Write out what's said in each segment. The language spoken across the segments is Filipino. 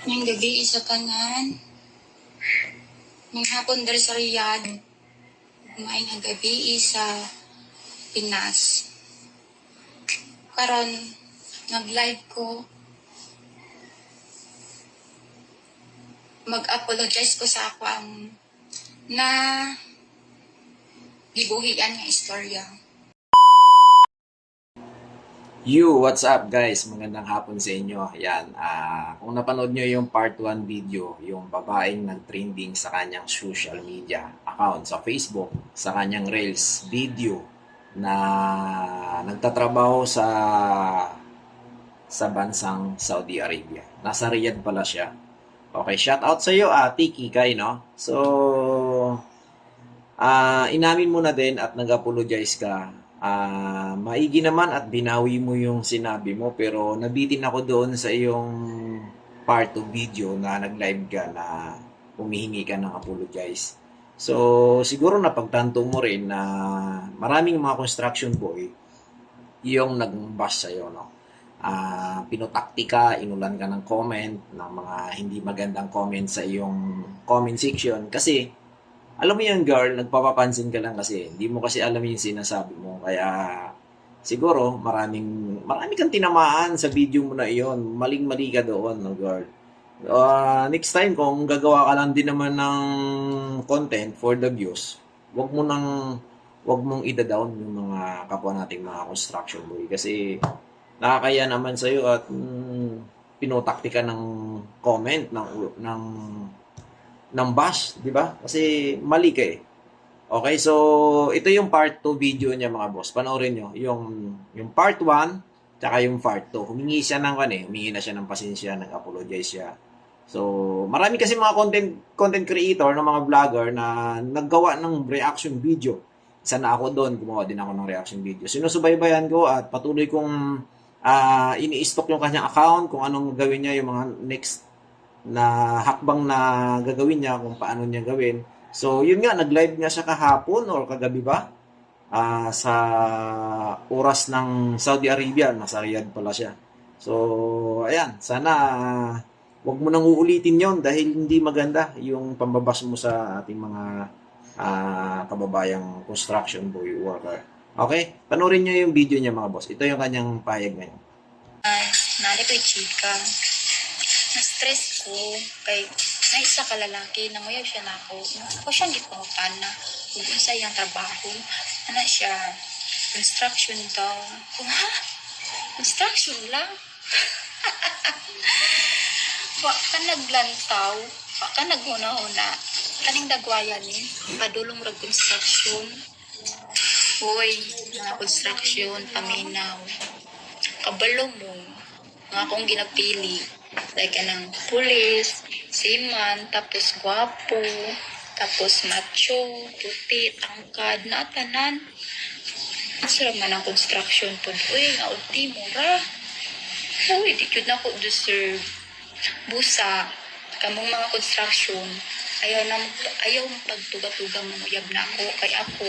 Ngayong gabi isa tanan, ngayong hapon dahil sa Riyadh, kumain ang gabi sa Pinas. Karon nag-live ko, mag-apologize ko sa ako ang na gibuhian nga istorya. What's up guys? Magandang hapon sa inyo. Yan, kung napanood nyo yung part 1 video, yung babaeng nag-trending sa kanyang social media account sa Facebook, sa kanyang Reels video na nagtatrabaho sa bansang Saudi Arabia. Nasa Riyadh pala siya. Okay, shout out sa iyo, Tiki Kay, no? So, inamin mo na din at nag-apologize ka. Maigi naman at binawi mo yung sinabi mo, pero nabitin ako doon sa iyong part of video na nag-live ka na humihingi ka ng apologize. So, siguro napagtanto mo rin na maraming mga construction boy yung nag-bash sa'yo, no? Pinotakti ka, inulan ka ng comment, ng mga hindi magandang comment sa iyong comment section kasi alam mo yan, girl, nagpapapansin ka lang kasi hindi mo kasi alam yung sinasabi mo. Kaya siguro marami kang tinamaan sa video mo na iyon. Maling-mali ka doon, no, girl. Next time kung gagawa ka lang din naman ng content for the views, wag mong ida-down yung mga kapwa nating mga construction boy kasi nakakaya naman sa iyo at pinotakti ka ng comment ng bash, di ba? Kasi mali ka eh. Okay, so ito yung part 2 video niya mga boss. Panoorin nyo. Yung part 1, tsaka yung part 2. Humingi siya ng humingi na siya ng pasensya, nag-apologize siya. So, marami kasi mga content creator, ng mga vlogger na naggawa ng reaction video. Isa na ako doon, gumawa din ako ng reaction video. Sinusubaybayan ko at patuloy kong ini-stock yung kanyang account, kung anong gawin niya, yung mga next na hakbang na gagawin niya, kung paano niya gawin. So, yun nga, nag-live nga siya kahapon or kagabi ba? Sa oras ng Saudi Arabia, nasa Riyadh pala siya. So, ayan, sana wag mo nang uulitin yon dahil hindi maganda yung pambabas mo sa ating mga kababayang construction boy worker. Okay? Panoorin nyo yung video niya mga boss. Ito yung kanyang payag ngayon. Nani ko'y chika. Na-stress ko kay naisa ka lalaki, nanguyab siya na ako. Ako siyang gipangutan na kung sa iyang trabaho. Ano siya? Construction daw. Kung ha? Construction lang? Wa ka naglantaw, wa ka naghuna-huna. Kaning dagwayan ni, padulong rag construction. Hoy, mga construction, paminaw. Kabalo mo, nga akong ginapili. Like ng pulis, seaman, tapos gwapo, tapos macho, puti, tangkad, na tanan. Sila man ang construction po. Uy, nga ulti, mura. Uy, di yun ako deserve. Busa, kamong mga construction, ayaw pagtuga-tuga mamuyab na ako, kay ako,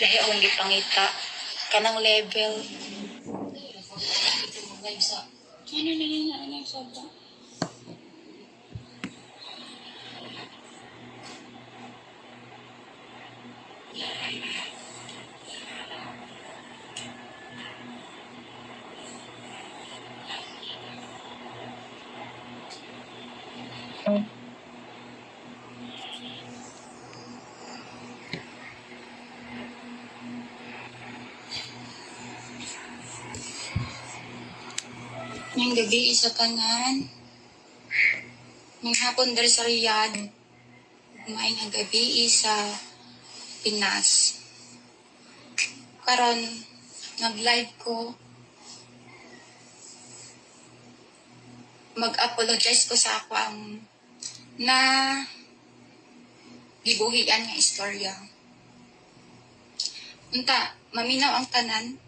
dahil akong gipangita, kanang level. Ano sobra? Ngayong gabi isa tanan, ngayong hapon dahil sa Riyadh, kumain ang gabi sa Pinas. Karon nag-live ko, mag-apologize ko sa ako ang na gibuhian nga istorya. Unta, maminaw ang tanan.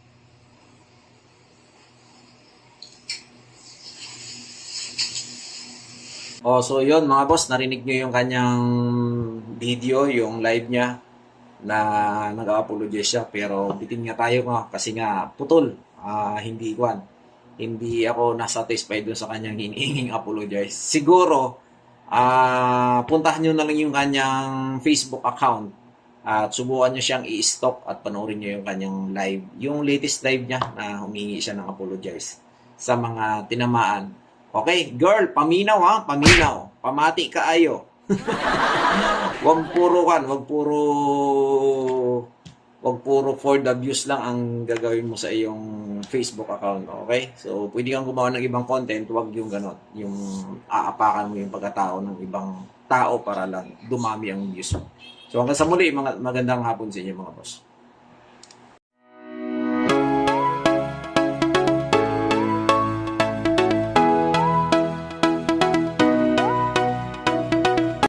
So yun mga boss, narinig nyo yung kanyang video, yung live niya na nag-apologize siya pero bitin nga tayo nga kasi nga putol, hindi kwan. hindi ako nasatisfied doon sa kanyang hinihinging apologize. Siguro, puntahan nyo na lang yung kanyang Facebook account at subukan nyo siyang i-stalk at panoorin nyo yung kanyang live. Yung latest live niya na humingi siya ng apologize sa mga tinamaan. Okay, girl, paminaw ha, paminaw. Pamati ka ayo. Wag puro for the views lang ang gagawin mo sa iyong Facebook account, okay? So, pwede kang gumawa ng ibang content, wag yung ganon, yung aapakan mo yung pagkatao ng ibang tao para lang dumami ang views mo. So, hanggang sa muli, magandang hapon sa inyo mga boss.